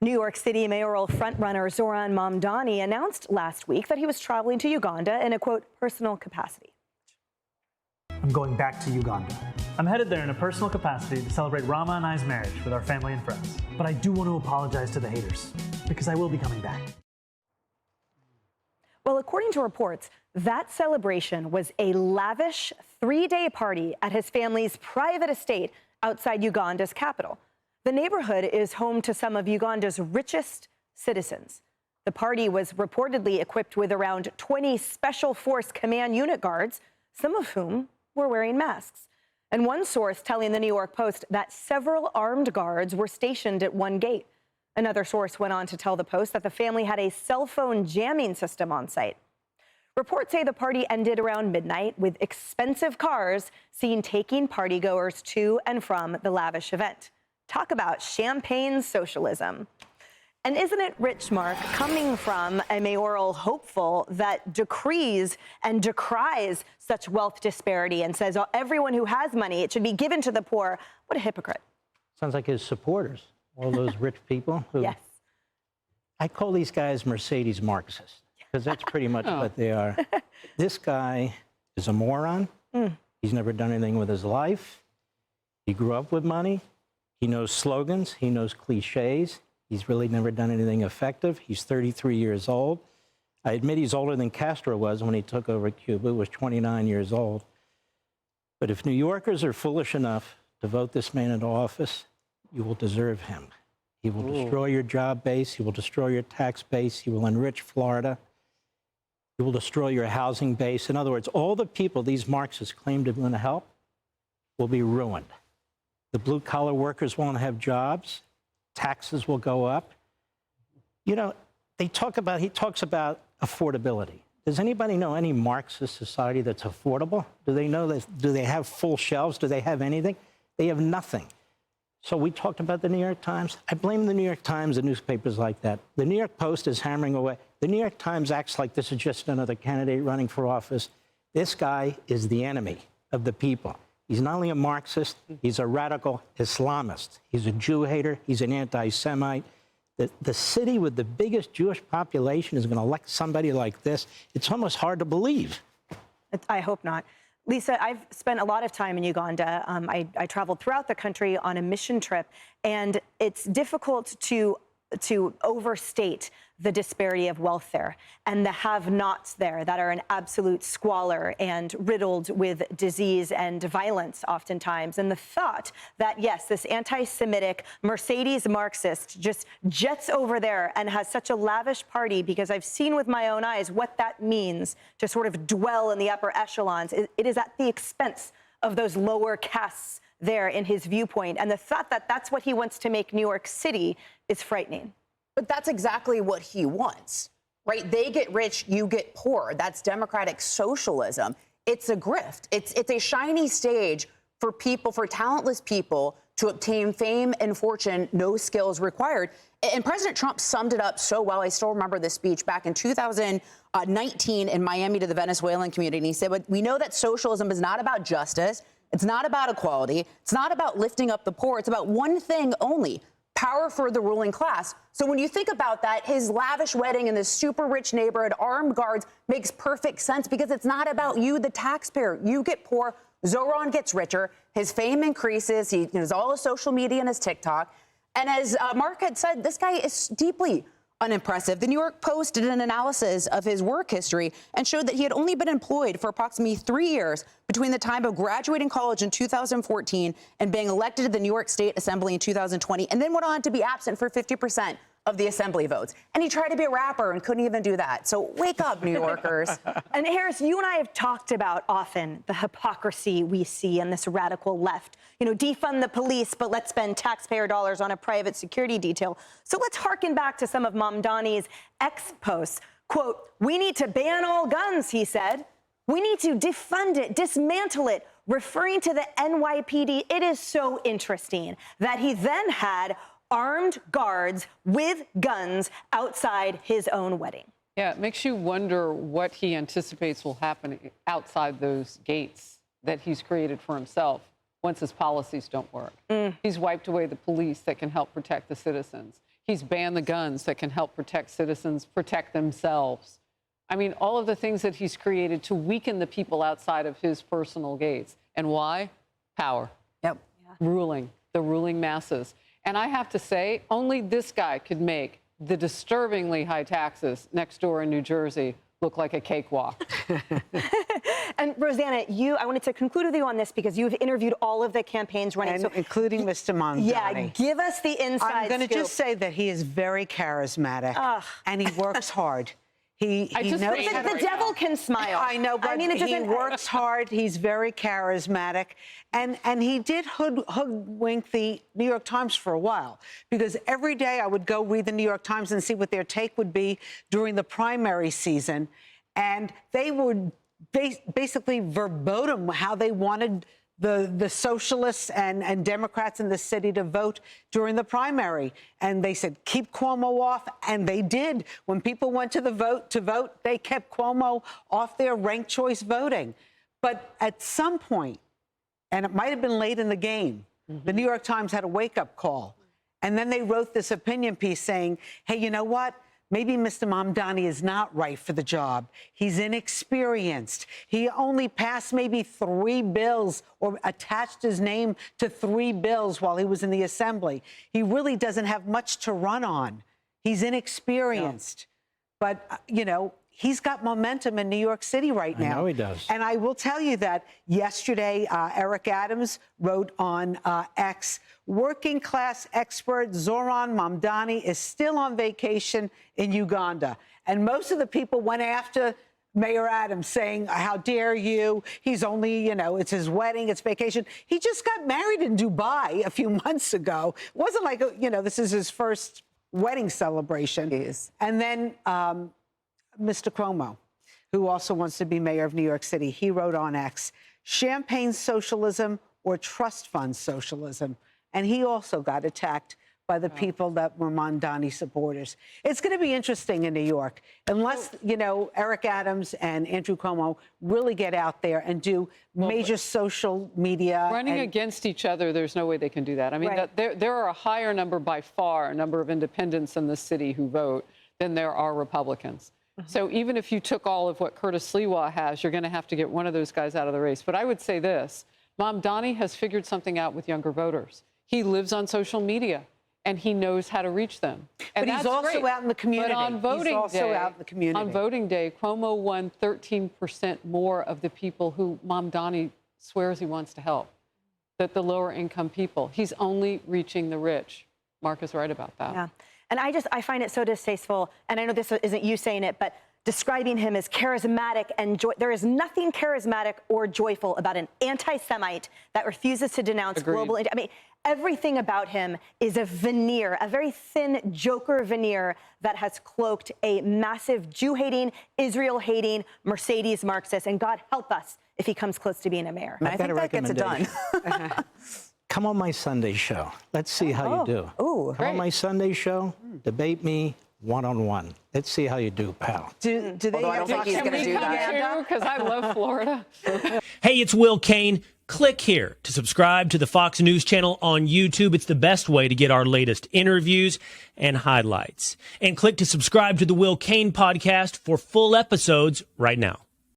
New York City mayoral frontrunner Zoran Mamdani announced last week that he was traveling to Uganda in a, quote, personal capacity. I'm going back to Uganda. I'm headed there in a personal capacity to celebrate Rama and I's marriage with our family and friends. But I do want to apologize to the haters, because I will be coming back. Well, according to reports, that celebration was a lavish 3-day party at his family's private estate outside Uganda's capital. The neighborhood is home to some of Uganda's richest citizens. The party was reportedly equipped with around 20 Special Force Command unit guards, some of whom were wearing masks. And one source telling the New York Post that several armed guards were stationed at one gate. Another source went on to tell the Post that the family had a cell phone jamming system on site. Reports say the party ended around midnight, with expensive cars seen taking partygoers to and from the lavish event. Talk about champagne socialism. And isn't it rich, Mark, coming from a mayoral hopeful that decrees and decries such wealth disparity and says, oh, everyone who has money, it should be given to the poor? What a hypocrite. Sounds like his supporters, all those rich people. Who, yes. I call these guys Mercedes Marxists, because that's pretty much what they are. This guy is a moron. He's never done anything with his life. He grew up with money. He knows slogans. He knows cliches. He's really never done anything effective. He's 33 years old. I admit he's older than Castro was when he took over Cuba. He was 29 years old. But if New Yorkers are foolish enough to vote this man into office, you will deserve him. He will destroy your job base. He will destroy your tax base. He will enrich Florida. He will destroy your housing base. In other words, all the people these Marxists claim to want to help will be ruined. The blue-collar workers won't have jobs. Taxes will go up. You know, he talks about affordability. Does anybody know any Marxist society that's affordable? Do they know that? Do they have full shelves? Do they have anything? They have nothing. So we talked about the New York Times. I blame the New York Times and newspapers like that. The New York Post is hammering away. The New York Times acts like this is just another candidate running for office. This guy is the enemy of the people. He's not only a Marxist, he's a radical Islamist. He's a Jew hater. He's an anti-Semite. The city with the biggest Jewish population is going to elect somebody like this. It's almost hard to believe. I hope not. Lisa, I've spent a lot of time in Uganda. I traveled throughout the country on a mission trip, and it's difficult to overstate the disparity of wealth there and the have-nots there that are in absolute squalor and riddled with disease and violence oftentimes. And the thought that, yes, this anti-Semitic Mercedes Marxist just jets over there and has such a lavish party, because I've seen with my own eyes what that means to sort of dwell in the upper echelons. It is at the expense of those lower castes there in his viewpoint. And the thought that that's what he wants to make New York City is frightening. But that's exactly what he wants, right? They get rich, you get poor. That's democratic socialism. It's a grift. It's a shiny stage for people, for talentless people to obtain fame and fortune, no skills required. And President Trump summed it up so well. I still remember this speech back in 2019 in Miami to the Venezuelan community. And he said, "But we know that socialism is not about justice. It's not about equality. It's not about lifting up the poor. It's about one thing only: power for the ruling class." So when you think about that, his lavish wedding in this super rich neighborhood, armed guards, makes perfect sense, because it's not about you, the taxpayer. You get poor, Zoran gets richer, his fame increases, he knows all his social media and his TikTok. And as Mark had said, this guy is deeply unimpressive. The New York Post did an analysis of his work history and showed that he had only been employed for approximately 3 years between the time of graduating college in 2014 and being elected to the New York State Assembly in 2020, and then went on to be absent for 50% of the assembly votes. And he tried to be a rapper and couldn't even do that. So wake up, New Yorkers. And Harris, you and I have talked about often the hypocrisy we see in this radical left. You know, defund the police, but let's spend taxpayer dollars on a private security detail. So let's harken back to some of Mamdani's ex-posts. Quote, "We need to ban all guns," he said. "We need to defund it, dismantle it," referring to the NYPD. It is so interesting that he then had armed guards with guns outside his own wedding. Yeah, it makes you wonder what he anticipates will happen outside those gates that he's created for himself once his policies don't work. He's wiped away the police that can help protect the citizens. He's banned the guns that can help protect citizens, protect themselves. I mean, all of the things that he's created to weaken the people outside of his personal gates. And why? Power. Yep. Ruling, the ruling masses. And I have to say, only this guy could make the disturbingly high taxes next door in New Jersey look like a cakewalk. And Rosanna, I wanted to conclude with you on this because you've interviewed all of the campaigns running. And including Mr. Mamdani. Yeah, give us the inside I'm going to scoop. just say that he is very charismatic and he works hard. He just knows hate how him to- The devil can smile. I know, but it he doesn't. works hard. He's very charismatic. And he did hoodwink the New York Times for a while, because every day I would go read the New York Times and see what their take would be during the primary season. And they would basically verbatim how they wanted the socialists and Democrats in the city to vote during the primary. And they said, keep Cuomo off. And they did. When people went to vote, they kept Cuomo off their ranked choice voting. But at some point, and it might have been late in the game, the New York Times had a wake-up call. And then they wrote this opinion piece saying, hey, you know what? Maybe Mr. Mamdani is not right for the job. He's inexperienced. He only passed maybe 3 bills or attached his name to 3 bills while he was in the assembly. He really doesn't have much to run on. He's inexperienced. Yeah. But, you know, he's got momentum in New York City right now. I know he does. And I will tell you that yesterday, Eric Adams wrote on X, working class expert Zoran Mamdani is still on vacation in Uganda. And most of the people went after Mayor Adams saying, how dare you? He's only, you know, it's his wedding, it's vacation. He just got married in Dubai a few months ago. It wasn't like, you know, this is his first wedding celebration. Jeez. And then Mr. Cuomo, who also wants to be mayor of New York City, he wrote on X, champagne socialism or trust fund socialism. And he also got attacked by the people that were Mamdani supporters. It's going to be interesting in New York, unless, you know, Eric Adams and Andrew Cuomo really get out there and do major social media. Running against each other, there's no way they can do that. I mean, Right. there are a higher number by far, a number of independents in the city who vote than there are Republicans. So even if you took all of what Curtis Sliwa has, you're going to have to get one of those guys out of the race. But I would say this, Mamdani has figured something out with younger voters. He lives on social media, and he knows how to reach them. And But he's that's also great. out in the community. But on voting He's also day, out in the community. On voting day, Cuomo won 13% more of the people who Mamdani swears he wants to help, that the lower income people. He's only reaching the rich. Mark is right about that. Yeah. And I find it so distasteful, and I know this isn't you saying it, but describing him as charismatic and there is nothing charismatic or joyful about an anti-Semite that refuses to denounce global. I mean, everything about him is a veneer, a very thin Joker veneer that has cloaked a massive Jew-hating, Israel-hating, Mercedes Marxist. And God help us if he comes close to being a mayor. I think that gets it done. Come on my Sunday show. Let's see how you do. Ooh. Come on my Sunday show, debate me one-on-one. Let's see how you do, pal. Do they Although I don't think he's Can going to we do come that. too? Because I love Florida. Hey, it's Will Kane. Click here to subscribe to the Fox News channel on YouTube. It's the best way to get our latest interviews and highlights. And click to subscribe to the Will Kane podcast for full episodes right now.